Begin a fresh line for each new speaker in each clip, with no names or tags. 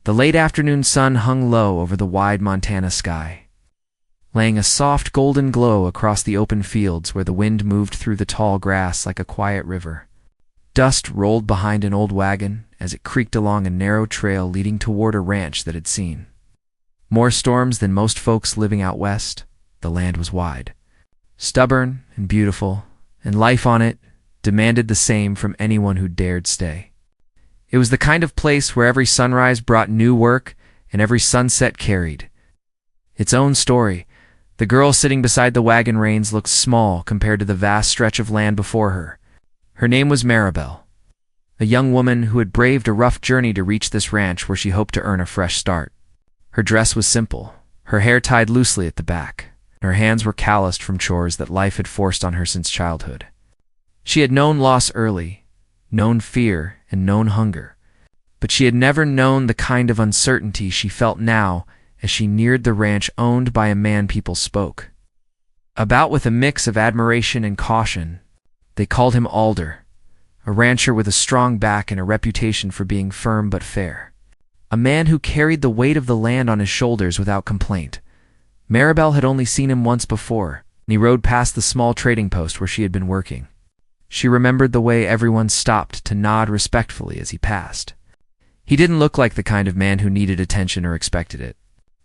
The late afternoon sun hung low over the wide Montana sky, laying a soft golden glow across the open fields where the wind moved through the tall grass like a quiet river. Dust rolled behind an old wagon as it creaked along a narrow trail leading toward a ranch that had seen more storms than most folks living out west. The land was wide, stubborn and beautiful, and life on it demanded the same from anyone who dared stay. It was the kind of place where every sunrise brought new work and every sunset carried its own story. The girl sitting beside the wagon reins looked small compared to the vast stretch of land before her. Her name was Maribel, a young woman who had braved a rough journey to reach this ranch where she hoped to earn a fresh start. Her dress was simple, her hair tied loosely at the back, and her hands were calloused from chores that life had forced on her since childhood. She had known loss early, known fear and known hunger, but she had never known the kind of uncertainty she felt now as she neared the ranch owned by a man people spoke about with a mix of admiration and caution. They called him Alder, a rancher with a strong back and a reputation for being firm but fair. A man who carried the weight of the land on his shoulders without complaint. Maribel had only seen him once before, and he rode past the small trading post where she had been working. She remembered the way everyone stopped to nod respectfully as he passed. He didn't look like the kind of man who needed attention or expected it.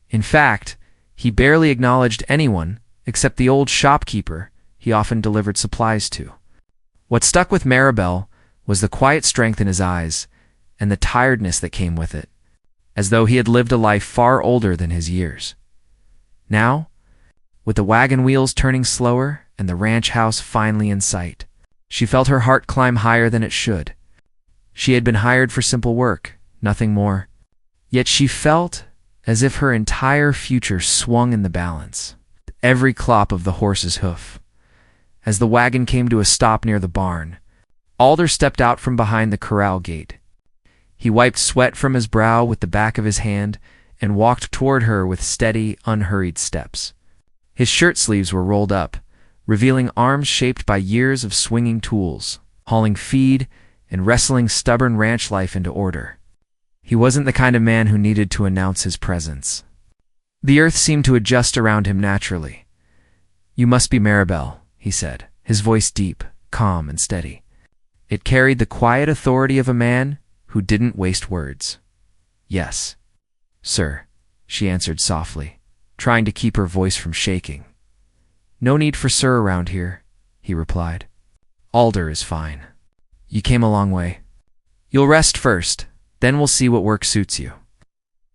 In fact, he barely acknowledged anyone except the old shopkeeper he often delivered supplies to. What stuck with Maribel was the quiet strength in his eyes and the tiredness that came with it, as though he had lived a life far older than his years. Now, with the wagon wheels turning slower and the ranch house finally in sight, she felt her heart climb higher than it should. She had been hired for simple work, nothing more. Yet she felt as if her entire future swung in the balance, every clop of the horse's hoof. As the wagon came to a stop near the barn, Alder stepped out from behind the corral gate. He wiped sweat from his brow with the back of his hand and walked toward her with steady, unhurried steps. His shirt sleeves were rolled up, revealing arms shaped by years of swinging tools, hauling feed and wrestling stubborn ranch life into order. He wasn't the kind of man who needed to announce his presence. The earth seemed to adjust around him naturally. "You must be Maribel," he said, his voice deep, calm, and steady. It carried the quiet authority of a man who didn't waste words. "Yes, sir," she answered softly, trying to keep her voice from shaking. "No need for sir around here," he replied. "Alder is fine. You came a long way. You'll rest first, then we'll see what work suits you."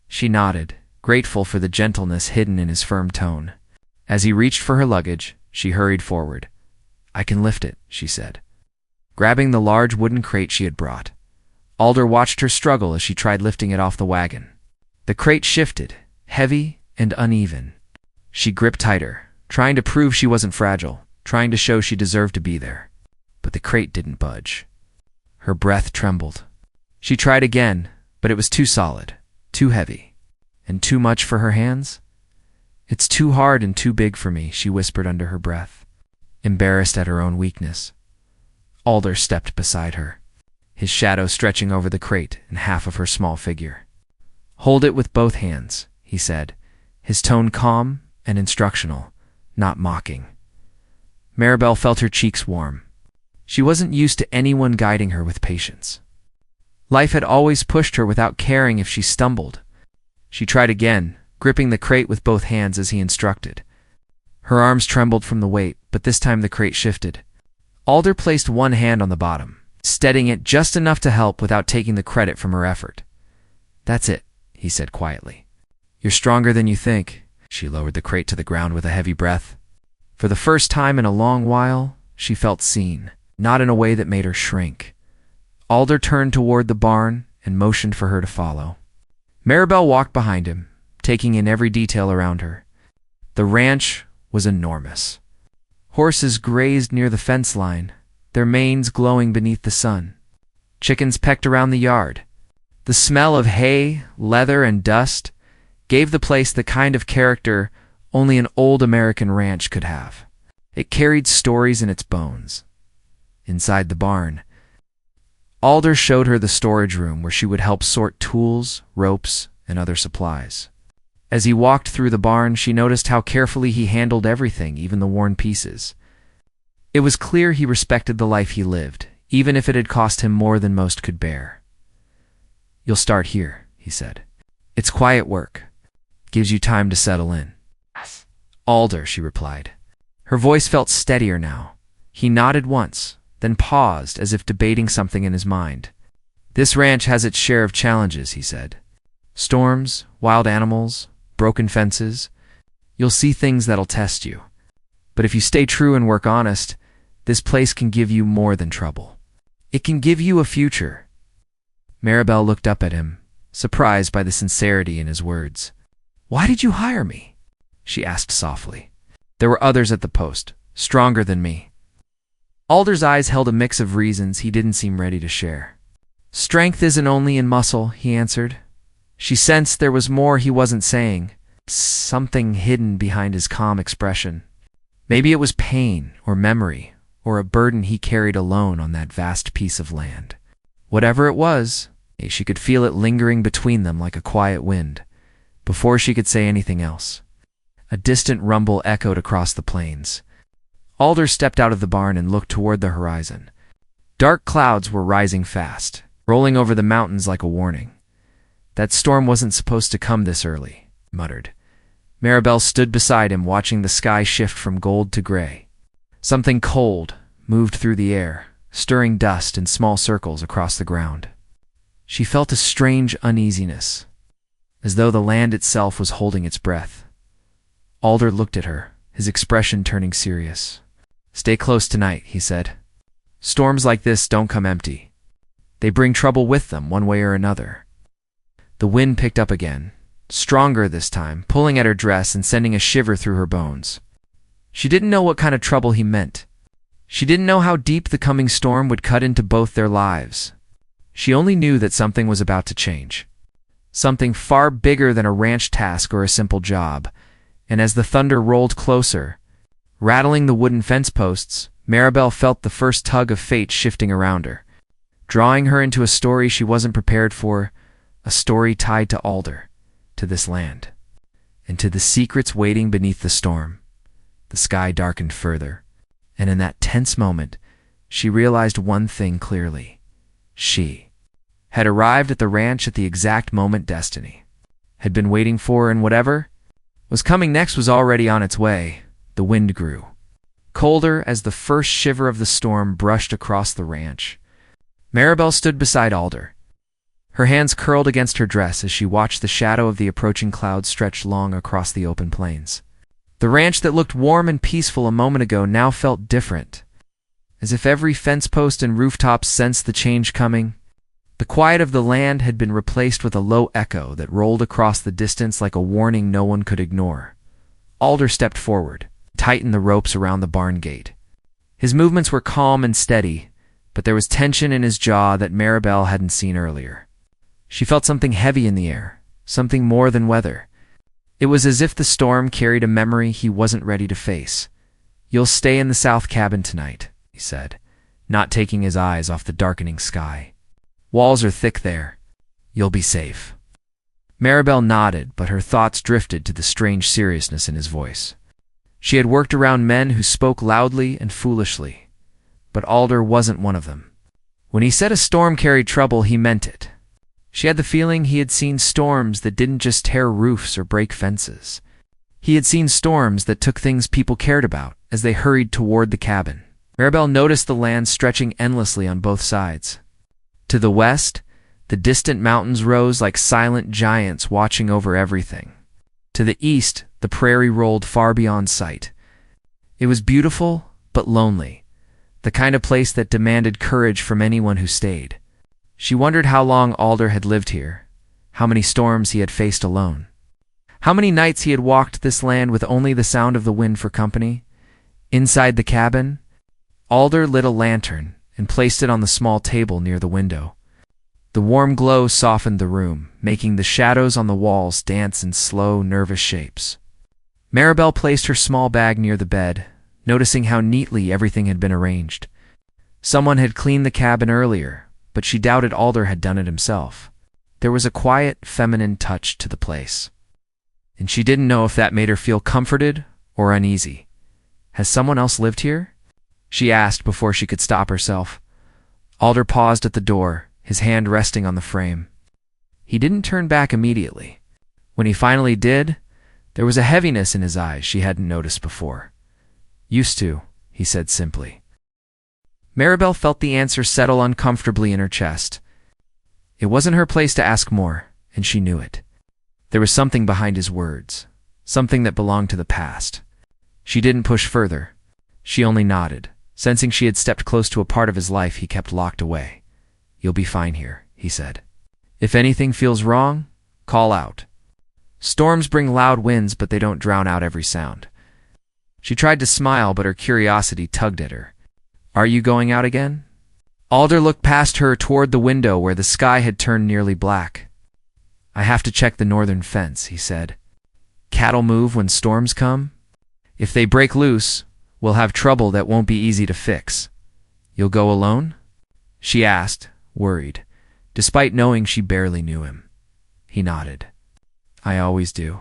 She nodded, grateful for the gentleness hidden in his firm tone. As he reached for her luggage, she hurried forward. "I can lift it," she said, grabbing the large wooden crate she had brought. Alder watched her struggle as she tried lifting it off the wagon. The crate shifted, heavy and uneven. She gripped tighter, trying to prove she wasn't fragile, trying to show she deserved to be there. But the crate didn't budge. Her breath trembled. She tried again, but it was too solid, too heavy, and too much for her hands. "It's too hard and too big for me," she whispered under her breath, embarrassed at her own weakness. Alder stepped beside her, his shadow stretching over the crate and half of her small figure. "Hold it with both hands," he said, his tone calm and instructional, not mocking. Maribel felt her cheeks warm. She wasn't used to anyone guiding her with patience. Life had always pushed her without caring if she stumbled. She tried again, gripping the crate with both hands as he instructed. Her arms trembled from the weight, but this time the crate shifted. Alder placed one hand on the bottom, steadying it just enough to help without taking the credit from her effort. "That's it," he said quietly. "You're stronger than you think." She lowered the crate to the ground with a heavy breath. For the first time in a long while, she felt seen, not in a way that made her shrink. Alder turned toward the barn and motioned for her to follow. Maribel walked behind him, taking in every detail around her. The ranch was enormous. Horses grazed near the fence line, their manes glowing beneath the sun. Chickens pecked around the yard. The smell of hay, leather, and dust gave the place the kind of character only an old American ranch could have. It carried stories in its bones. Inside the barn, Alder showed her the storage room where she would help sort tools, ropes, and other supplies. As he walked through the barn, she noticed how carefully he handled everything, even the worn pieces. It was clear he respected the life he lived, even if it had cost him more than most could bear. "You'll start here," he said. "It's quiet work. Gives you time to settle in." "Alder," she replied. Her voice felt steadier now. He nodded once, then paused as if debating something in his mind. "This ranch has its share of challenges," he said. "Storms, wild animals, broken fences. You'll see things that'll test you. But if you stay true and work honest, this place can give you more than trouble. It can give you a future." Maribel looked up at him, surprised by the sincerity in his words. "Why did you hire me?" she asked softly. "There were others at the post, stronger than me." Alder's eyes held a mix of reasons he didn't seem ready to share. "Strength isn't only in muscle," he answered. She sensed there was more he wasn't saying, something hidden behind his calm expression. Maybe it was pain or memory or a burden he carried alone on that vast piece of land. Whatever it was, she could feel it lingering between them like a quiet wind. Before she could say anything else, a distant rumble echoed across the plains. Alder stepped out of the barn and looked toward the horizon. Dark clouds were rising fast, rolling over the mountains like a warning. "That storm wasn't supposed to come this early," he muttered. Maribel stood beside him, watching the sky shift from gold to gray. Something cold moved through the air, stirring dust in small circles across the ground. She felt a strange uneasiness, as though the land itself was holding its breath. Alder looked at her, his expression turning serious. "Stay close tonight," he said. "Storms like this don't come empty. They bring trouble with them, one way or another." The wind picked up again, stronger this time, pulling at her dress and sending a shiver through her bones. She didn't know what kind of trouble he meant. She didn't know how deep the coming storm would cut into both their lives. She only knew that something was about to change. Something far bigger than a ranch task or a simple job. And as the thunder rolled closer, rattling the wooden fence posts, Maribel felt the first tug of fate shifting around her, drawing her into a story she wasn't prepared for, a story tied to Alder, to this land, and to the secrets waiting beneath the storm. The sky darkened further, and in that tense moment, she realized one thing clearly. She had arrived at the ranch at the exact moment destiny had been waiting for, and whatever was coming next was already on its way. The wind grew colder as the first shiver of the storm brushed across the ranch. Maribel stood beside Alder, her hands curled against her dress as she watched the shadow of the approaching clouds stretch long across the open plains. The ranch that looked warm and peaceful a moment ago now felt different, as if every fence post and rooftop sensed the change coming. The quiet of the land had been replaced with a low echo that rolled across the distance like a warning no one could ignore. Alder stepped forward, tightened the ropes around the barn gate. His movements were calm and steady, but there was tension in his jaw that Maribel hadn't seen earlier. She felt something heavy in the air, something more than weather. It was as if the storm carried a memory he wasn't ready to face. "You'll stay in the south cabin tonight," he said, not taking his eyes off the darkening sky. "Walls are thick there. You'll be safe." Maribel nodded, but her thoughts drifted to the strange seriousness in his voice. She had worked around men who spoke loudly and foolishly, but Alder wasn't one of them. When he said a storm carried trouble, he meant it. She had the feeling he had seen storms that didn't just tear roofs or break fences. He had seen storms that took things people cared about as they hurried toward the cabin. Maribel noticed the land stretching endlessly on both sides. To the west, the distant mountains rose like silent giants watching over everything. To the east, the prairie rolled far beyond sight. It was beautiful, but lonely, the kind of place that demanded courage from anyone who stayed. She wondered how long Alder had lived here, how many storms he had faced alone, how many nights he had walked this land with only the sound of the wind for company. Inside the cabin, Alder lit a lantern and placed it on the small table near the window. The warm glow softened the room, making the shadows on the walls dance in slow, nervous shapes. Maribel placed her small bag near the bed, noticing how neatly everything had been arranged. Someone had cleaned the cabin earlier, but she doubted Alder had done it himself. There was a quiet, feminine touch to the place, and she didn't know if that made her feel comforted or uneasy. "Has someone else lived here?" she asked before she could stop herself. Alder paused at the door, his hand resting on the frame. He didn't turn back immediately. When he finally did, there was a heaviness in his eyes she hadn't noticed before. "Used to," he said simply. Maribel felt the answer settle uncomfortably in her chest. It wasn't her place to ask more, and she knew it. There was something behind his words, something that belonged to the past. She didn't push further. She only nodded, sensing she had stepped close to a part of his life he kept locked away. "You'll be fine here," he said. "If anything feels wrong, call out. Storms bring loud winds, but they don't drown out every sound." She tried to smile, but her curiosity tugged at her. "Are you going out again?" Alder looked past her toward the window where the sky had turned nearly black. "I have to check the northern fence," he said. "Cattle move when storms come. If they break loose, we'll have trouble that won't be easy to fix." "You'll go alone?" she asked, worried, despite knowing she barely knew him. He nodded. "I always do."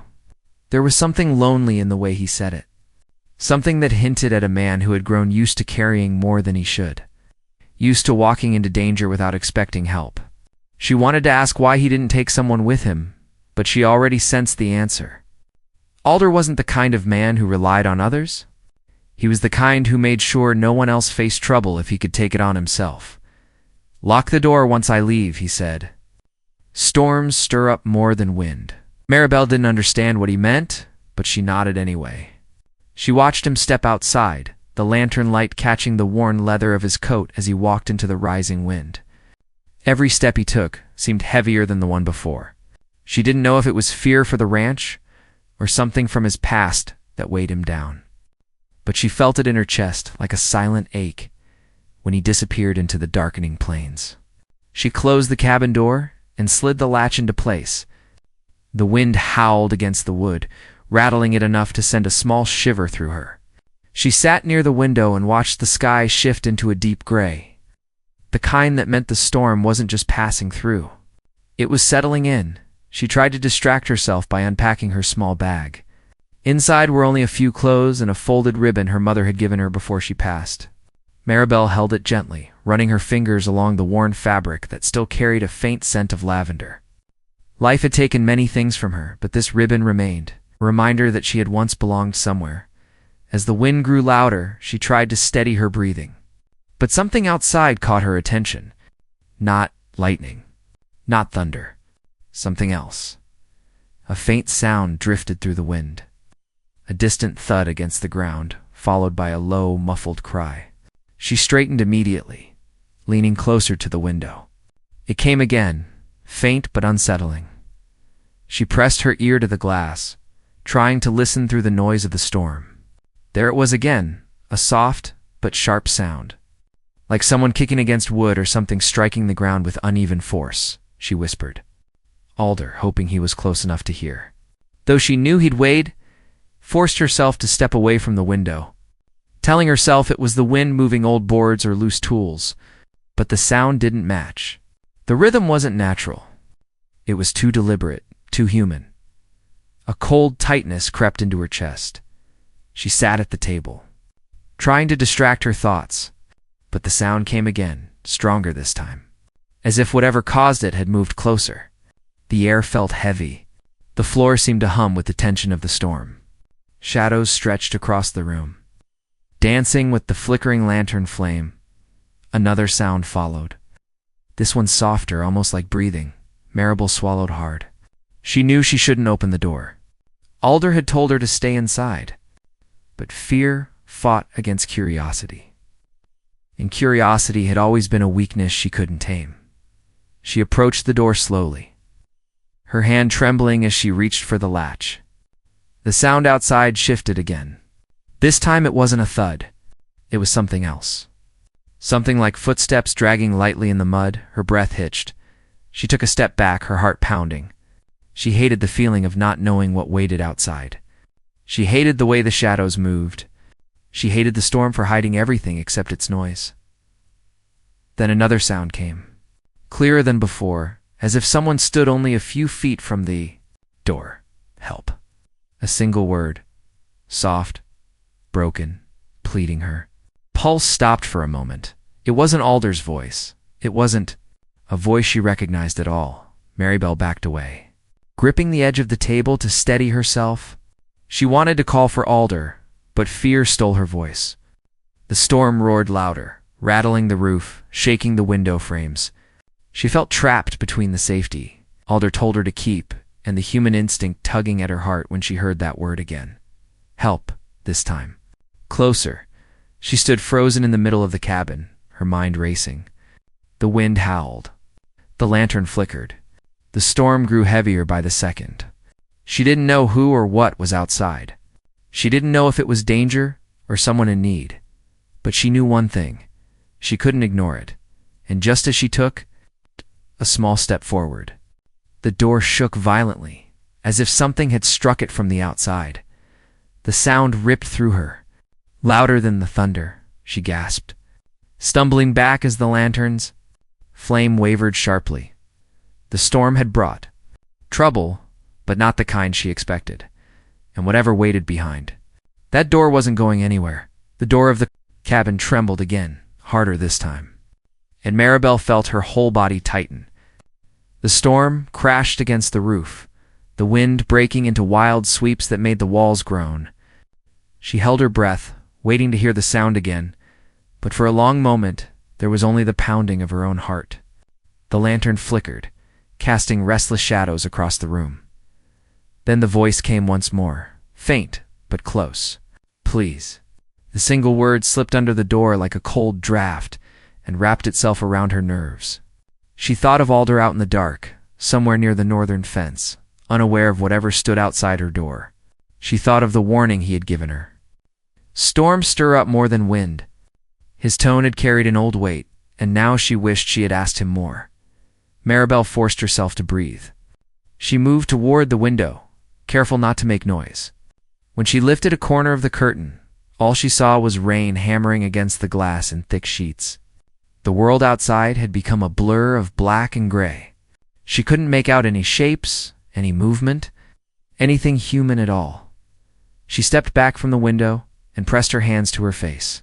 There was something lonely in the way he said it. Something that hinted at a man who had grown used to carrying more than he should. Used to walking into danger without expecting help. She wanted to ask why he didn't take someone with him, but she already sensed the answer. Alder wasn't the kind of man who relied on others. He was the kind who made sure no one else faced trouble if he could take it on himself. "Lock the door once I leave," he said. "Storms stir up more than wind." Maribel didn't understand what he meant, but she nodded anyway. She watched him step outside, the lantern light catching the worn leather of his coat as he walked into the rising wind. Every step he took seemed heavier than the one before. She didn't know if it was fear for the ranch or something from his past that weighed him down. But she felt it in her chest like a silent ache when he disappeared into the darkening plains. She closed the cabin door and slid the latch into place. The wind howled against the wood, rattling it enough to send a small shiver through her. She sat near the window and watched the sky shift into a deep gray. The kind that meant the storm wasn't just passing through. It was settling in. She tried to distract herself by unpacking her small bag. Inside were only a few clothes and a folded ribbon her mother had given her before she passed. Maribel held it gently, running her fingers along the worn fabric that still carried a faint scent of lavender. Life had taken many things from her, but this ribbon remained, a reminder that she had once belonged somewhere. As the wind grew louder, she tried to steady her breathing. But something outside caught her attention. Not lightning, not thunder. Something else. A faint sound drifted through the wind. A distant thud against the ground, followed by a low, muffled cry. She straightened immediately, leaning closer to the window. It came again, faint but unsettling. She pressed her ear to the glass, trying to listen through the noise of the storm. There it was again, a soft but sharp sound. "Like someone kicking against wood or something striking the ground with uneven force," she whispered. Alder, hoping he was close enough to hear. Though she knew he'd wait, forced herself to step away from the window, telling herself it was the wind moving old boards or loose tools, but the sound didn't match. The rhythm wasn't natural. It was too deliberate, too human. A cold tightness crept into her chest. She sat at the table, trying to distract her thoughts, but the sound came again, stronger this time, as if whatever caused it had moved closer. The air felt heavy. The floor seemed to hum with the tension of the storm. Shadows stretched across the room, dancing with the flickering lantern flame. Another sound followed. This one softer, almost like breathing. Maribel swallowed hard. She knew she shouldn't open the door. Alder had told her to stay inside, but fear fought against curiosity. And curiosity had always been a weakness she couldn't tame. She approached the door slowly, her hand trembling as she reached for the latch. The sound outside shifted again. This time it wasn't a thud. It was something else. Something like footsteps dragging lightly in the mud. Her breath hitched. She took a step back, her heart pounding. She hated the feeling of not knowing what waited outside. She hated the way the shadows moved. She hated the storm for hiding everything except its noise. Then another sound came, clearer than before, as if someone stood only a few feet from the door. Help. A single word. Soft, broken, pleading her. Pulse stopped for a moment. It wasn't Alder's voice. It wasn't a voice she recognized at all. Maribel backed away, gripping the edge of the table to steady herself. She wanted to call for Alder, but fear stole her voice. The storm roared louder, rattling the roof, shaking the window frames. She felt trapped between the safety Alder told her to keep and the human instinct tugging at her heart when she heard that word again. Help, this time. Closer. She stood frozen in the middle of the cabin, her mind racing. The wind howled. The lantern flickered. The storm grew heavier by the second. She didn't know who or what was outside. She didn't know if it was danger or someone in need. But she knew one thing. She couldn't ignore it. And just as she took a small step forward, the door shook violently, as if something had struck it from the outside. The sound ripped through her. Louder than the thunder, she gasped, stumbling back as the lantern's flame wavered sharply. The storm had brought trouble, but not the kind she expected, and whatever waited behind. That door wasn't going anywhere. The door of the cabin trembled again, harder this time, and Maribel felt her whole body tighten. The storm crashed against the roof, the wind breaking into wild sweeps that made the walls groan. She held her breath, waiting to hear the sound again, but for a long moment there was only the pounding of her own heart. The lantern flickered, casting restless shadows across the room. Then the voice came once more, faint but close. Please. The single word slipped under the door like a cold draft and wrapped itself around her nerves. She thought of Alder out in the dark, somewhere near the northern fence, unaware of whatever stood outside her door. She thought of the warning he had given her. Storms stir up more than wind. His tone had carried an old weight, and now she wished she had asked him more. Maribel forced herself to breathe. She moved toward the window, careful not to make noise. When she lifted a corner of the curtain, all she saw was rain hammering against the glass in thick sheets. The world outside had become a blur of black and gray. She couldn't make out any shapes, any movement, anything human at all. She stepped back from the window and pressed her hands to her face.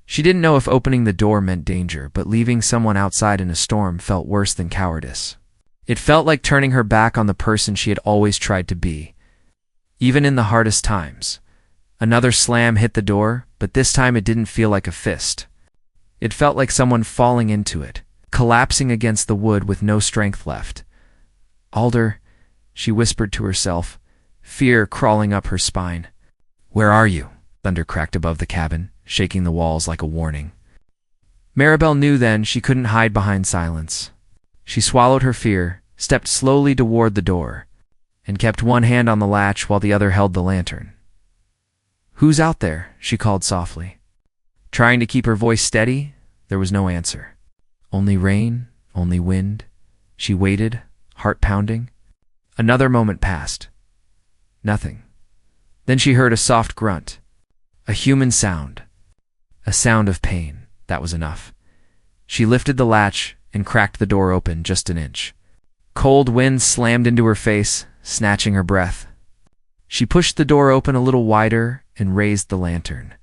She didn't know if opening the door meant danger, but leaving someone outside in a storm felt worse than cowardice. It felt like turning her back on the person she had always tried to be, even in the hardest times. Another slam hit the door, but this time it didn't feel like a fist. It felt like someone falling into it, collapsing against the wood with no strength left. Alder, she whispered to herself, fear crawling up her spine. Where are you? Thunder cracked above the cabin, shaking the walls like a warning. Maribel knew then she couldn't hide behind silence. She swallowed her fear, stepped slowly toward the door, and kept one hand on the latch while the other held the lantern. Who's out there? She called softly. Trying to keep her voice steady, there was no answer. Only rain, only wind. She waited, heart pounding. Another moment passed. Nothing. Then she heard a soft grunt. A human sound. A sound of pain. That was enough. She lifted the latch and cracked the door open just an inch. Cold wind slammed into her face, snatching her breath. She pushed the door open a little wider and raised the lantern.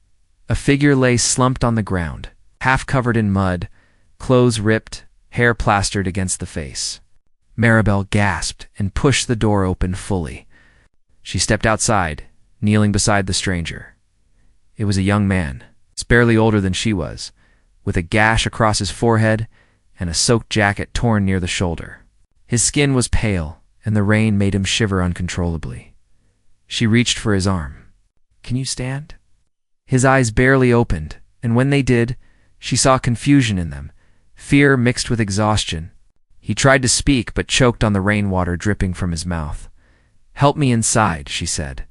A figure lay slumped on the ground, half covered in mud, clothes ripped, hair plastered against the face. Maribel gasped and pushed the door open fully. She stepped outside, kneeling beside the stranger. It was a young man, barely older than she was, with a gash across his forehead and a soaked jacket torn near the shoulder. His skin was pale, and the rain made him shiver uncontrollably. She reached for his arm. Can you stand? His eyes barely opened, and when they did, she saw confusion in them, fear mixed with exhaustion. He tried to speak, but choked on the rainwater dripping from his mouth. Help me inside, she said.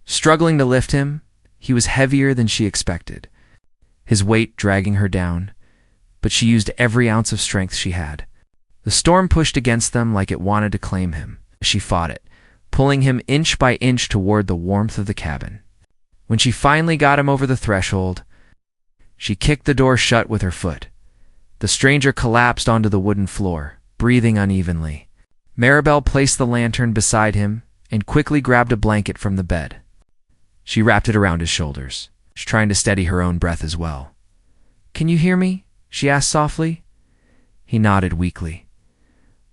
Struggling to lift him, he was heavier than she expected, his weight dragging her down, but she used every ounce of strength she had. The storm pushed against them like it wanted to claim him. She fought it, pulling him inch by inch toward the warmth of the cabin. When she finally got him over the threshold, she kicked the door shut with her foot. The stranger collapsed onto the wooden floor, breathing unevenly. Maribel placed the lantern beside him and quickly grabbed a blanket from the bed. She wrapped it around his shoulders, trying to steady her own breath as well. "Can you hear me?" she asked softly. He nodded weakly.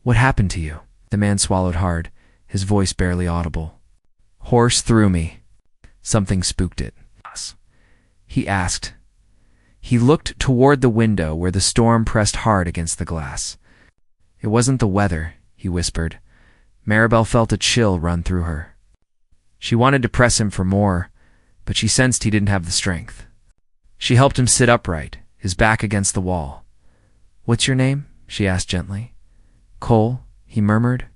"What happened to you?" The man swallowed hard, his voice barely audible. "Horse threw me. Something spooked it." He asked. He looked toward the window where the storm pressed hard against the glass. "It wasn't the weather," he whispered. Maribel felt a chill run through her. She wanted to press him for more, but she sensed he didn't have the strength. She helped him sit upright, his back against the wall. "What's your name?" she asked gently. "Cole," he murmured.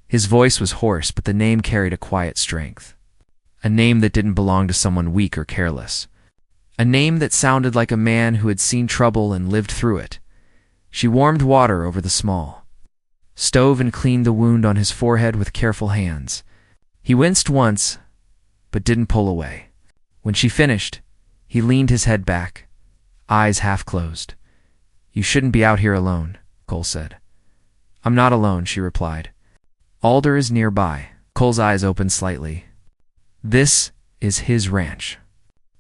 His voice was hoarse, but the name carried a quiet strength. A name that didn't belong to someone weak or careless. A name that sounded like a man who had seen trouble and lived through it. She warmed water over the small stove and cleaned the wound on his forehead with careful hands. He winced once, but didn't pull away. When she finished, he leaned his head back, eyes half closed. "You shouldn't be out here alone," Cole said. "I'm not alone," she replied. "Alder is nearby." Cole's eyes opened slightly. "This is his ranch."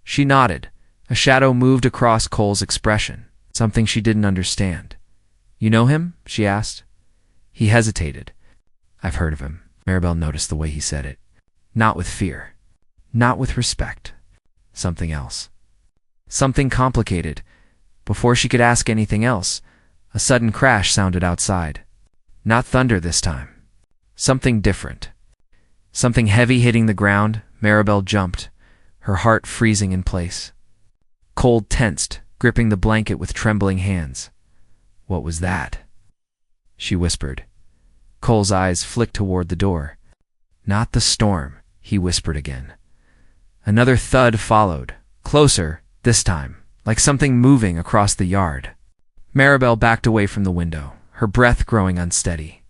She nodded. A shadow moved across Cole's expression, something she didn't understand. "You know him?" she asked. He hesitated. "I've heard of him." Maribel noticed the way he said it. Not with fear. Not with respect. Something else. Something complicated. Before she could ask anything else, a sudden crash sounded outside. Not thunder this time. Something different. Something heavy hitting the ground. Maribel jumped, her heart freezing in place. Cole tensed, gripping the blanket with trembling hands. "What was that?" she whispered. Cole's eyes flicked toward the door. "Not the storm," he whispered again. Another thud followed, closer, this time, like something moving across the yard. Maribel backed away from the window, her breath growing unsteady.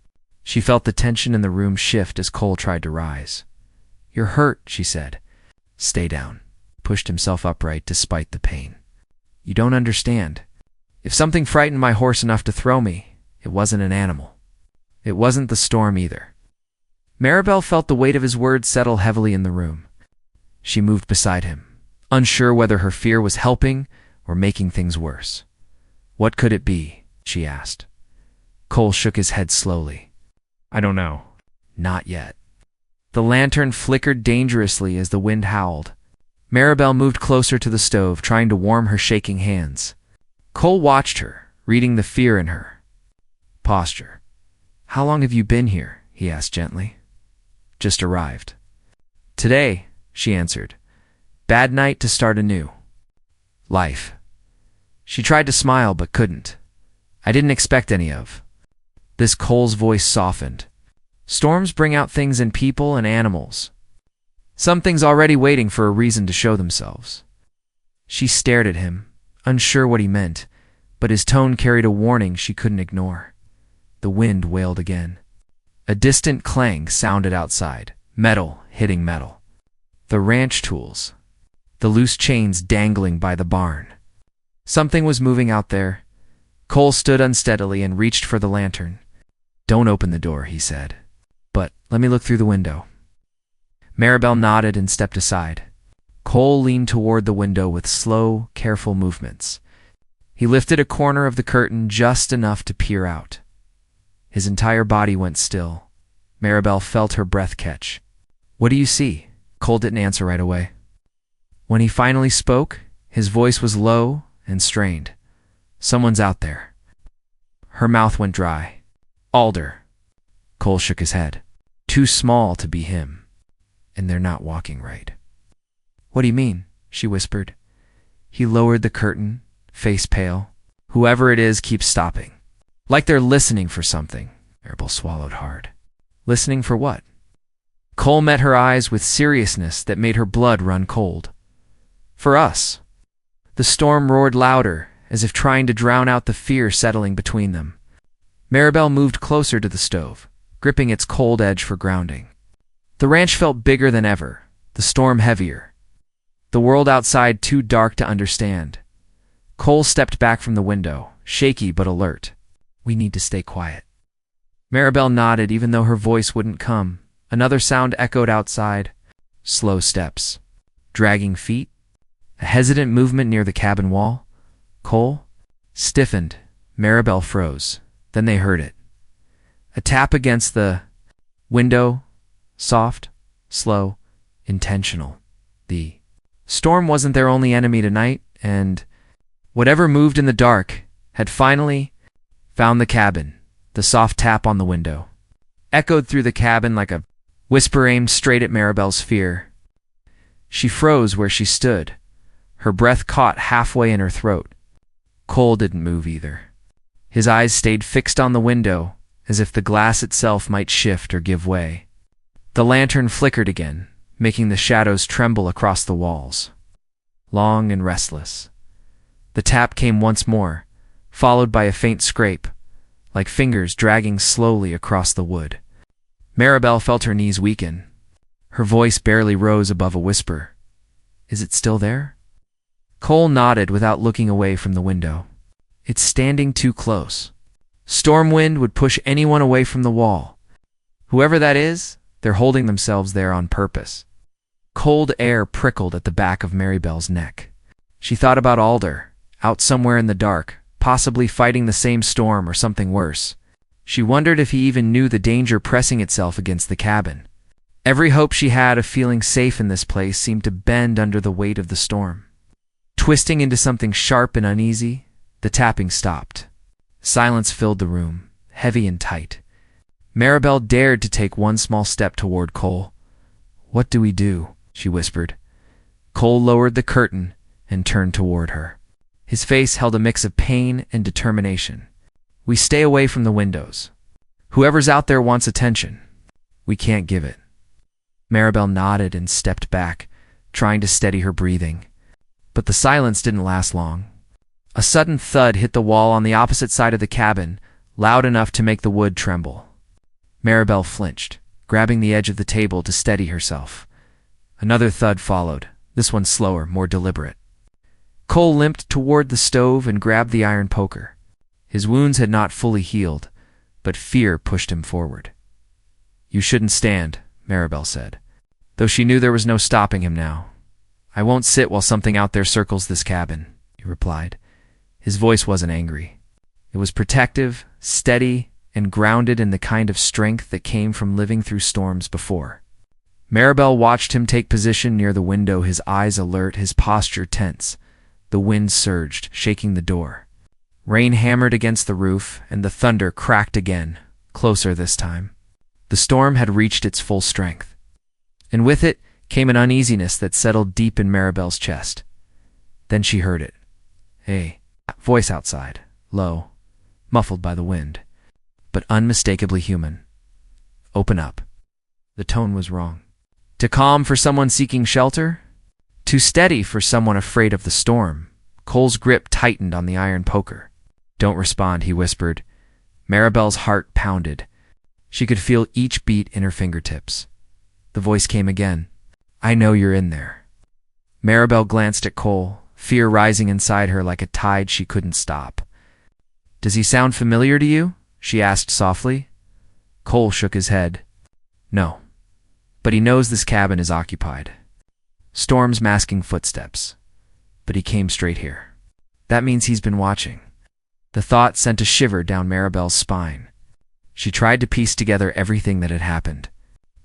She felt the tension in the room shift as Cole tried to rise. "You're hurt," she said. "Stay down." He pushed himself upright despite the pain. "You don't understand. If something frightened my horse enough to throw me, it wasn't an animal. It wasn't the storm either." Maribel felt the weight of his words settle heavily in the room. She moved beside him, unsure whether her fear was helping or making things worse. "What could it be?" she asked. Cole shook his head slowly. "I don't know." "Not yet." The lantern flickered dangerously as the wind howled. Maribel moved closer to the stove, trying to warm her shaking hands. Cole watched her, reading the fear in her posture. "How long have you been here?" he asked gently. "Just arrived." "Today," she answered. "Bad night to start anew. Life." She tried to smile but couldn't. "I didn't expect any of." This Cole's voice softened. "Storms bring out things in people and animals. Some things already waiting for a reason to show themselves." She stared at him, unsure what he meant, but his tone carried a warning she couldn't ignore. The wind wailed again. A distant clang sounded outside, metal hitting metal. The ranch tools. The loose chains dangling by the barn. Something was moving out there. Cole stood unsteadily and reached for the lantern. "Don't open the door," he said. "But let me look through the window." Maribel nodded and stepped aside. Cole leaned toward the window with slow, careful movements. He lifted a corner of the curtain just enough to peer out. His entire body went still. Maribel felt her breath catch. "What do you see?" Cole didn't answer right away. When he finally spoke, his voice was low and strained. "Someone's out there." Her mouth went dry. "Alder." Cole shook his head. "Too small to be him. And they're not walking right." "What do you mean?" she whispered. He lowered the curtain, face pale. "Whoever it is keeps stopping. Like they're listening for something." Maribel swallowed hard. "Listening for what?" Cole met her eyes with seriousness that made her blood run cold. "For us." The storm roared louder, as if trying to drown out the fear settling between them. Maribel moved closer to the stove, gripping its cold edge for grounding. The ranch felt bigger than ever, the storm heavier. The world outside too dark to understand. Cole stepped back from the window, shaky but alert. We need to stay quiet. Maribel nodded even though her voice wouldn't come. Another sound echoed outside. Slow steps. Dragging feet. A hesitant movement near the cabin wall. Cole stiffened. Maribel froze. Then they heard it. A tap against the window. Soft, slow, intentional. The storm wasn't their only enemy tonight, and whatever moved in the dark had finally found the cabin. The soft tap on the window echoed through the cabin like a whisper aimed straight at Maribel's fear. She froze where she stood, her breath caught halfway in her throat. Cole didn't move either. His eyes stayed fixed on the window, as if the glass itself might shift or give way. The lantern flickered again, making the shadows tremble across the walls. Long and restless. The tap came once more, followed by a faint scrape, like fingers dragging slowly across the wood. Maribel felt her knees weaken. Her voice barely rose above a whisper. Is it still there? Cole nodded without looking away from the window. It's standing too close. Storm wind would push anyone away from the wall. Whoever that is, they're holding themselves there on purpose. Cold air prickled at the back of Maribel's neck. She thought about Alder, out somewhere in the dark, possibly fighting the same storm or something worse. She wondered if he even knew the danger pressing itself against the cabin. Every hope she had of feeling safe in this place seemed to bend under the weight of the storm. Twisting into something sharp and uneasy, the tapping stopped. Silence filled the room, heavy and tight. Maribel dared to take one small step toward Cole. What do we do? She whispered. Cole lowered the curtain and turned toward her. His face held a mix of pain and determination. We stay away from the windows. Whoever's out there wants attention. We can't give it. Maribel nodded and stepped back, trying to steady her breathing. But the silence didn't last long. A sudden thud hit the wall on the opposite side of the cabin, loud enough to make the wood tremble. Maribel flinched, grabbing the edge of the table to steady herself. Another thud followed, this one slower, more deliberate. Cole limped toward the stove and grabbed the iron poker. His wounds had not fully healed, but fear pushed him forward. You shouldn't stand, Maribel said, though she knew there was no stopping him now. I won't sit while something out there circles this cabin, he replied. His voice wasn't angry. It was protective, steady, and grounded in the kind of strength that came from living through storms before. Maribel watched him take position near the window, his eyes alert, his posture tense. The wind surged, shaking the door. Rain hammered against the roof, and the thunder cracked again, closer this time. The storm had reached its full strength. And with it came an uneasiness that settled deep in Maribel's chest. Then she heard it. Hey, voice outside, low, muffled by the wind, but unmistakably human. Open up. The tone was wrong. Too calm for someone seeking shelter? Too steady for someone afraid of the storm. Cole's grip tightened on the iron poker. Don't respond, he whispered. Maribel's heart pounded. She could feel each beat in her fingertips. The voice came again. I know you're in there. Maribel glanced at Cole, fear rising inside her like a tide she couldn't stop. Does he sound familiar to you? She asked softly. Cole shook his head. No, but he knows this cabin is occupied. Storm's masking footsteps, but he came straight here. That means he's been watching. The thought sent a shiver down Maribel's spine. She tried to piece together everything that had happened.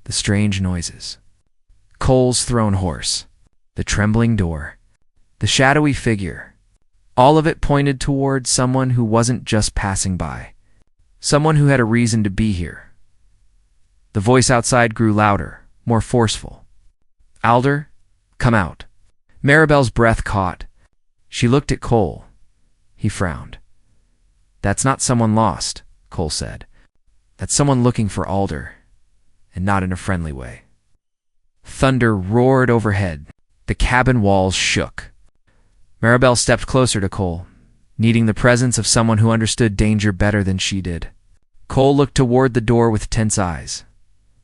The strange noises. Cole's thrown horse. The trembling door. The shadowy figure. All of it pointed toward someone who wasn't just passing by. Someone who had a reason to be here. The voice outside grew louder, more forceful. Alder, come out. Maribel's breath caught. She looked at Cole. He frowned. That's not someone lost, Cole said. That's someone looking for Alder, and not in a friendly way. Thunder roared overhead. The cabin walls shook. Maribel stepped closer to Cole, needing the presence of someone who understood danger better than she did. Cole looked toward the door with tense eyes.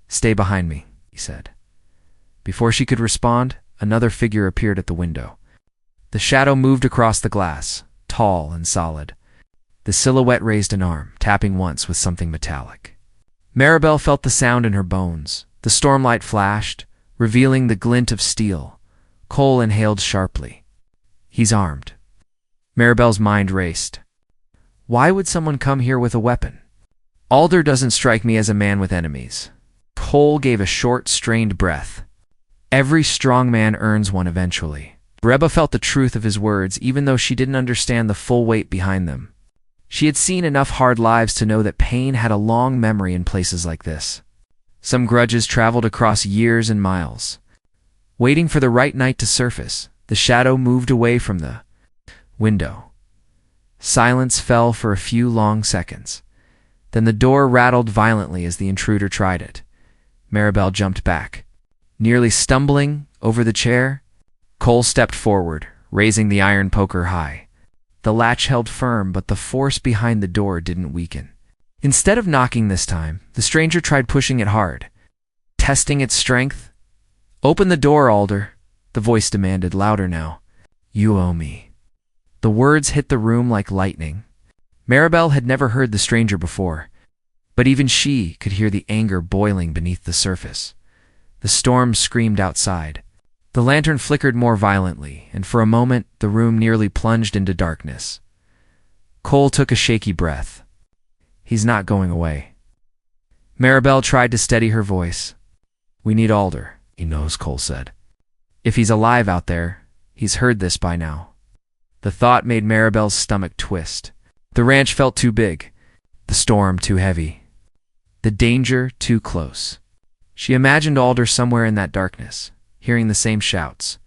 Stay behind me, he said. Before she could respond, another figure appeared at the window. The shadow moved across the glass, tall and solid. The silhouette raised an arm, tapping once with something metallic. Maribel felt the sound in her bones. The stormlight flashed, revealing the glint of steel. Cole inhaled sharply. He's armed. Maribel's mind raced. Why would someone come here with a weapon? Alder doesn't strike me as a man with enemies. Cole gave a short, strained breath. Every strong man earns one eventually. Reba felt the truth of his words, even though she didn't understand the full weight behind them. She had seen enough hard lives to know that pain had a long memory in places like this. Some grudges traveled across years and miles. Waiting for the right night to surface, the shadow moved away from the window. Silence fell for a few long seconds. Then the door rattled violently as the intruder tried it. Maribel jumped back. Nearly stumbling over the chair, Cole stepped forward, raising the iron poker high. The latch held firm, but the force behind the door didn't weaken. Instead of knocking this time, the stranger tried pushing it hard, testing its strength. "Open the door, Alder," the voice demanded, louder now. "You owe me." The words hit the room like lightning. Maribel had never heard the stranger before, but even she could hear the anger boiling beneath the surface. The storm screamed outside. The lantern flickered more violently, and for a moment the room nearly plunged into darkness. Cole took a shaky breath. He's not going away. Maribel tried to steady her voice. "We need Alder," he knows, Cole said. "If he's alive out there, he's heard this by now." The thought made Maribel's stomach twist. The ranch felt too big, the storm too heavy, the danger too close. She imagined Alder somewhere in that darkness, hearing the same shouts,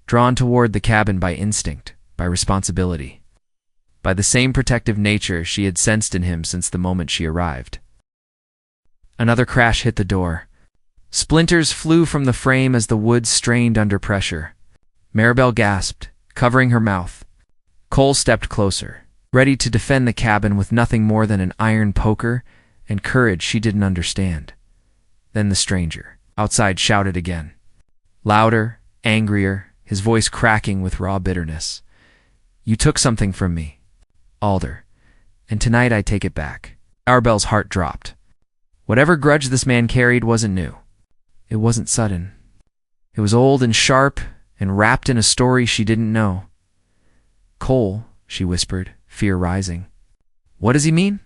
drawn toward the cabin by instinct, by responsibility, by the same protective nature she had sensed in him since the moment she arrived. Another crash hit the door. Splinters flew from the frame as the wood strained under pressure. Maribel gasped, covering her mouth. Cole stepped closer, ready to defend the cabin with nothing more than an iron poker and courage she didn't understand. Then the stranger, outside, shouted again. Louder, angrier, his voice cracking with raw bitterness. "You took something from me, Alder, and tonight I take it back." Maribel's heart dropped. Whatever grudge this man carried wasn't new. It wasn't sudden. It was old and sharp and wrapped in a story she didn't know. "Cole," she whispered, fear rising. "What does he mean?"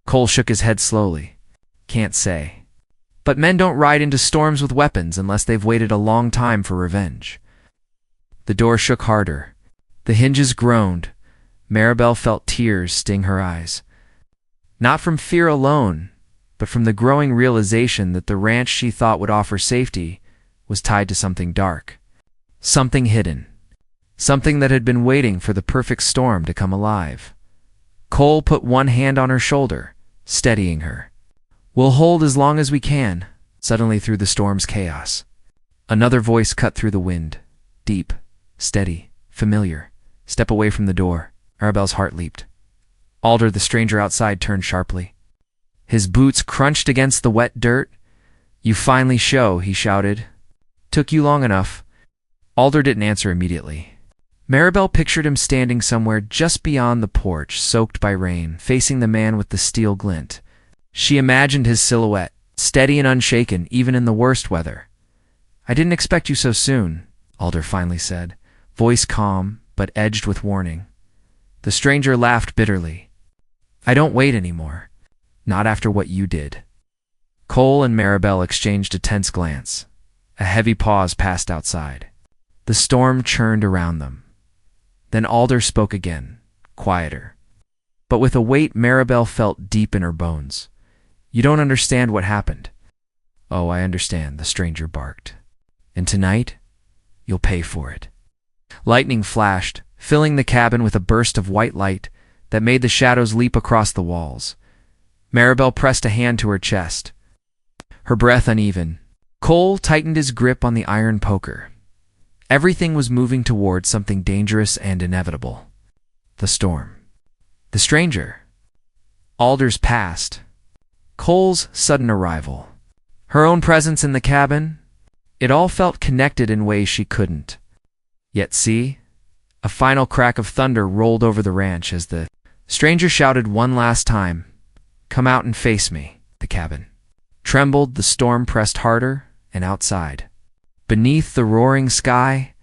Cole shook his head slowly. "Can't say. But men don't ride into storms with weapons unless they've waited a long time for revenge." The door shook harder. The hinges groaned. Maribel felt tears sting her eyes. Not from fear alone, but from the growing realization that the ranch she thought would offer safety was tied to something dark. Something hidden. Something that had been waiting for the perfect storm to come alive. Cole put one hand on her shoulder, steadying her. "We'll hold as long as we can," suddenly through the storm's chaos. Another voice cut through the wind. Deep, steady, familiar. "Step away from the door." Maribel's heart leaped. Alder, the stranger outside, turned sharply. His boots crunched against the wet dirt. "You finally show," he shouted. "Took you long enough." Alder didn't answer immediately. Maribel pictured him standing somewhere just beyond the porch, soaked by rain, facing the man with the steel glint. She imagined his silhouette, steady and unshaken, even in the worst weather. "I didn't expect you so soon," Alder finally said, voice calm but edged with warning. The stranger laughed bitterly. "I don't wait anymore. Not after what you did." Cole and Maribel exchanged a tense glance. A heavy pause passed outside. The storm churned around them. Then Alder spoke again, quieter, but with a weight Maribel felt deep in her bones. "You don't understand what happened." "Oh, I understand," the stranger barked. "And tonight, you'll pay for it." Lightning flashed, filling the cabin with a burst of white light that made the shadows leap across the walls. Maribel pressed a hand to her chest, her breath uneven. Cole tightened his grip on the iron poker. Everything was moving toward something dangerous and inevitable. The storm. The stranger. Alder's past. Cole's sudden arrival. Her own presence in the cabin. It all felt connected in ways she couldn't yet see. A final crack of thunder rolled over the ranch as the Stranger shouted one last time. "Come out and face me." The cabin trembled, the storm pressed harder, and outside, beneath the roaring sky,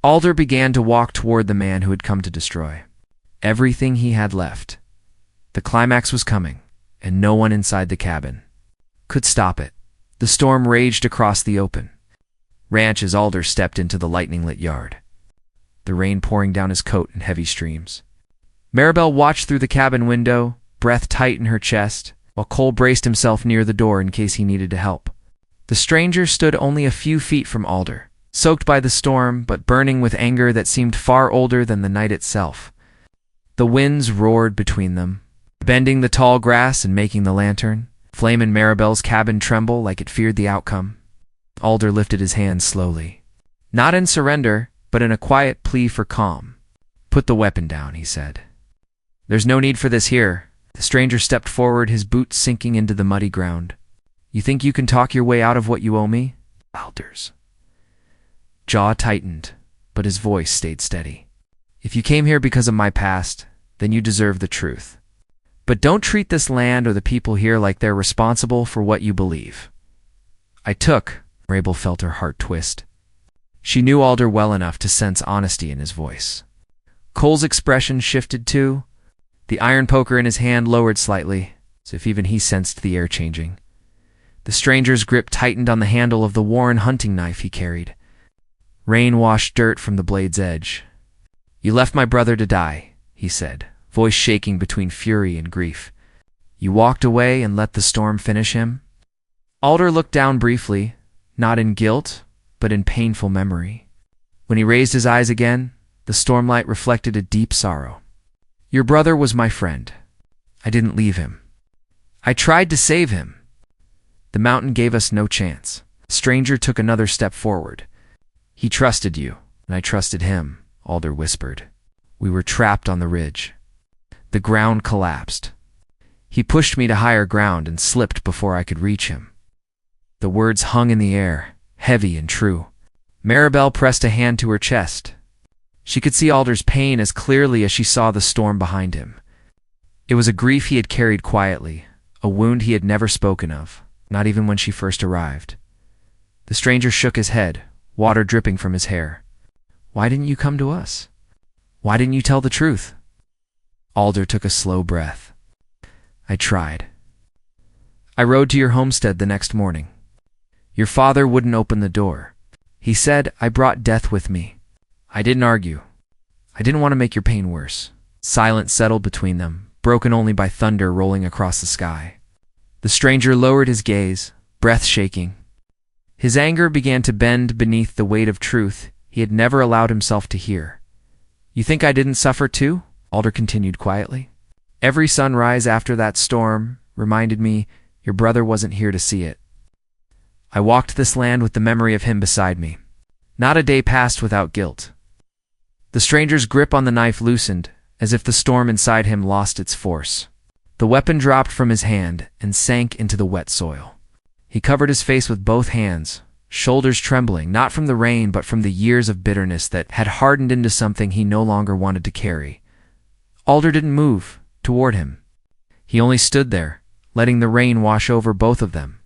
Alder began to walk toward the man who had come to destroy everything he had left. The climax was coming, and no one inside the cabin could stop it. The storm raged across the open ranch as Alder stepped into the lightning-lit yard, the rain pouring down his coat in heavy streams. Maribel watched through the cabin window, breath tight in her chest, while Cole braced himself near the door in case he needed help. The stranger stood only a few feet from Alder, soaked by the storm but burning with anger that seemed far older than the night itself. The winds roared between them, bending the tall grass and making the lantern flame in Maribel's cabin tremble like it feared the outcome. Alder lifted his hands slowly, not in surrender, but in a quiet plea for calm. "Put the weapon down," he said. "There's no need for this here." The stranger stepped forward, his boots sinking into the muddy ground. "You think you can talk your way out of what you owe me?" Alder's jaw tightened, but his voice stayed steady. "If you came here because of my past, then you deserve the truth. But don't treat this land or the people here like they're responsible for what you believe." Maribel felt her heart twist. She knew Alder well enough to sense honesty in his voice. Cole's expression shifted too. The iron poker in his hand lowered slightly, as if even he sensed the air changing. The stranger's grip tightened on the handle of the worn hunting knife he carried. Rain washed dirt from the blade's edge. "You left my brother to die," he said, voice shaking between fury and grief. "You walked away and let the storm finish him?" Alder looked down briefly, not in guilt, but in painful memory. When he raised his eyes again, the stormlight reflected a deep sorrow. "Your brother was my friend. I didn't leave him. I tried to save him. The mountain gave us no chance." The stranger took another step forward. "He trusted you, and I trusted him," Alder whispered. "We were trapped on the ridge. The ground collapsed. He pushed me to higher ground and slipped before I could reach him." The words hung in the air, heavy and true. Maribel pressed a hand to her chest. She could see Alder's pain as clearly as she saw the storm behind him. It was a grief he had carried quietly, a wound he had never spoken of, not even when she first arrived. The stranger shook his head, water dripping from his hair. "Why didn't you come to us? Why didn't you tell the truth?" Alder took a slow breath. "I tried. I rode to your homestead the next morning. Your father wouldn't open the door. He said I brought death with me. I didn't argue. I didn't want to make your pain worse." Silence settled between them, broken only by thunder rolling across the sky. The stranger lowered his gaze, breath shaking. His anger began to bend beneath the weight of truth he had never allowed himself to hear. "You think I didn't suffer too?" Alder continued quietly. "Every sunrise after that storm reminded me your brother wasn't here to see it. I walked this land with the memory of him beside me. Not a day passed without guilt." The stranger's grip on the knife loosened, as if the storm inside him lost its force. The weapon dropped from his hand and sank into the wet soil. He covered his face with both hands, shoulders trembling, not from the rain but from the years of bitterness that had hardened into something he no longer wanted to carry. Alder didn't move toward him. He only stood there, letting the rain wash over both of them,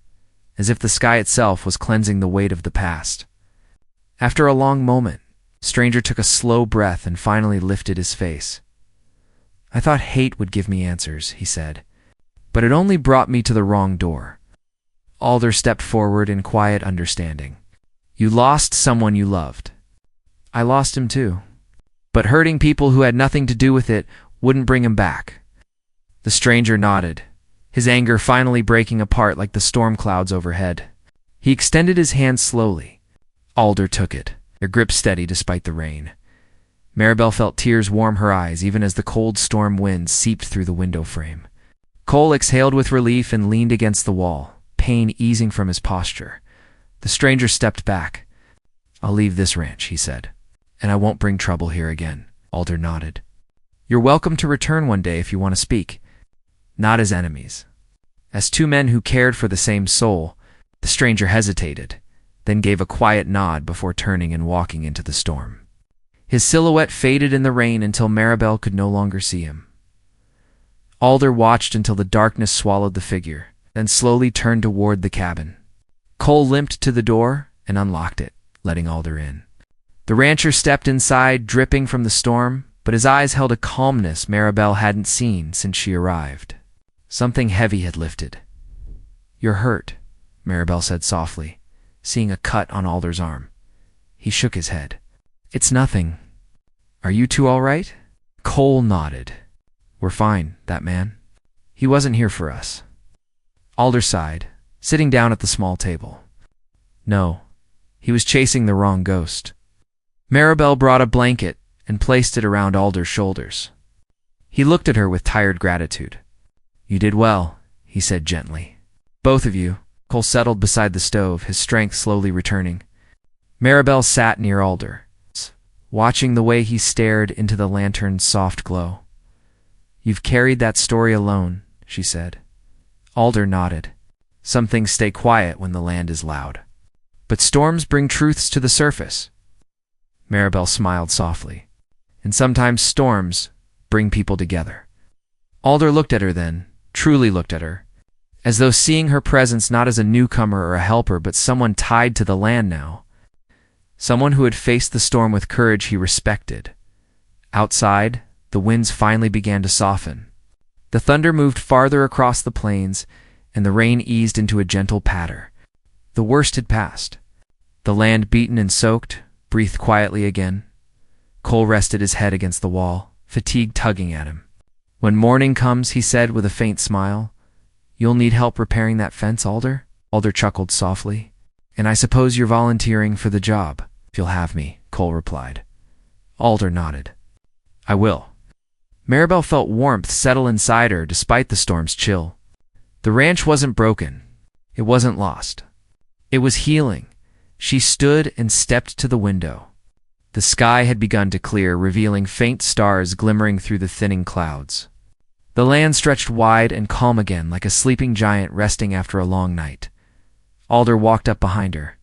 as if the sky itself was cleansing the weight of the past. After a long moment, the stranger took a slow breath and finally lifted his face. "I thought hate would give me answers," he said, "but it only brought me to the wrong door." Alder stepped forward in quiet understanding. "You lost someone you loved. I lost him too. But hurting people who had nothing to do with it wouldn't bring him back." The stranger nodded, his anger finally breaking apart like the storm clouds overhead. He extended his hand slowly. Alder took it, their grip steady despite the rain. Maribel felt tears warm her eyes even as the cold storm wind seeped through the window frame. Cole exhaled with relief and leaned against the wall, pain easing from his posture. The stranger stepped back. "I'll leave this ranch," he said, "and I won't bring trouble here again." Alder nodded. "You're welcome to return one day if you want to speak. Not as enemies. As two men who cared for the same soul." The stranger hesitated, then gave a quiet nod before turning and walking into the storm. His silhouette faded in the rain until Maribel could no longer see him. Alder watched until the darkness swallowed the figure, then slowly turned toward the cabin. Cole limped to the door and unlocked it, letting Alder in. The rancher stepped inside, dripping from the storm, but his eyes held a calmness Maribel hadn't seen since she arrived. Something heavy had lifted. "You're hurt," Maribel said softly, seeing a cut on Alder's arm. He shook his head. "It's nothing. Are you two all right?" Cole nodded. "We're fine, that man. He wasn't here for us." Alder sighed, sitting down at the small table. "No, he was chasing the wrong ghost." Maribel brought a blanket and placed it around Alder's shoulders. He looked at her with tired gratitude. "You did well," he said gently. "Both of you." Cole settled beside the stove, his strength slowly returning. Maribel sat near Alder, watching the way he stared into the lantern's soft glow. "You've carried that story alone," she said. Alder nodded. "Some things stay quiet when the land is loud. But storms bring truths to the surface." Maribel smiled softly. "And sometimes storms bring people together." Alder looked at her then, truly looked at her, as though seeing her presence not as a newcomer or a helper, but someone tied to the land now. Someone who had faced the storm with courage he respected. Outside, the winds finally began to soften. The thunder moved farther across the plains, and the rain eased into a gentle patter. The worst had passed. The land, beaten and soaked, breathed quietly again. Cole rested his head against the wall, fatigue tugging at him. "When morning comes," he said with a faint smile, "you'll need help repairing that fence, Alder?" Alder chuckled softly. "And I suppose you're volunteering for the job, if you'll have me," Cole replied. Alder nodded. "I will." Maribel felt warmth settle inside her despite the storm's chill. The ranch wasn't broken. It wasn't lost. It was healing. She stood and stepped to the window. The sky had begun to clear, revealing faint stars glimmering through the thinning clouds. The land stretched wide and calm again, like a sleeping giant resting after a long night. Alder walked up behind her.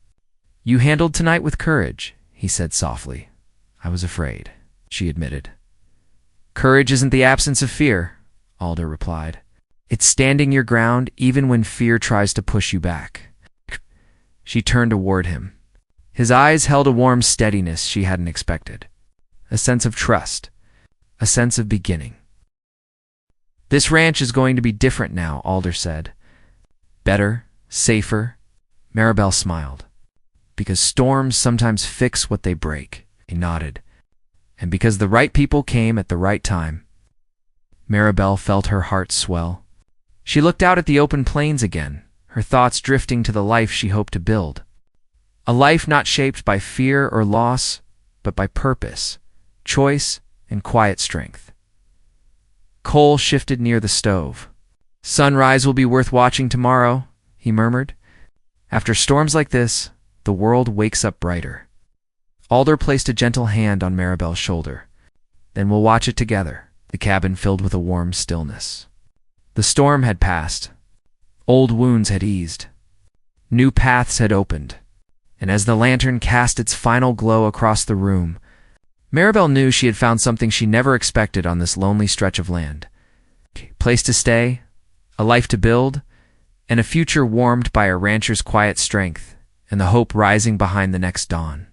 "You handled tonight with courage," he said softly. "I was afraid," she admitted. "Courage isn't the absence of fear," Alder replied. "It's standing your ground even when fear tries to push you back." She turned toward him. His eyes held a warm steadiness she hadn't expected. A sense of trust. A sense of beginning. "This ranch is going to be different now," Alder said. "Better, safer." Maribel smiled. "Because storms sometimes fix what they break," he nodded. "And because the right people came at the right time." Maribel felt her heart swell. She looked out at the open plains again, her thoughts drifting to the life she hoped to build. A life not shaped by fear or loss, but by purpose, choice, and quiet strength. Cole shifted near the stove. "Sunrise will be worth watching tomorrow," he murmured. "After storms like this, the world wakes up brighter." Alder placed a gentle hand on Maribel's shoulder. "Then we'll watch it together." The cabin filled with a warm stillness. The storm had passed. Old wounds had eased. New paths had opened. And as the lantern cast its final glow across the room, Maribel knew she had found something she never expected on this lonely stretch of land. A place to stay, a life to build, and a future warmed by a rancher's quiet strength and the hope rising behind the next dawn.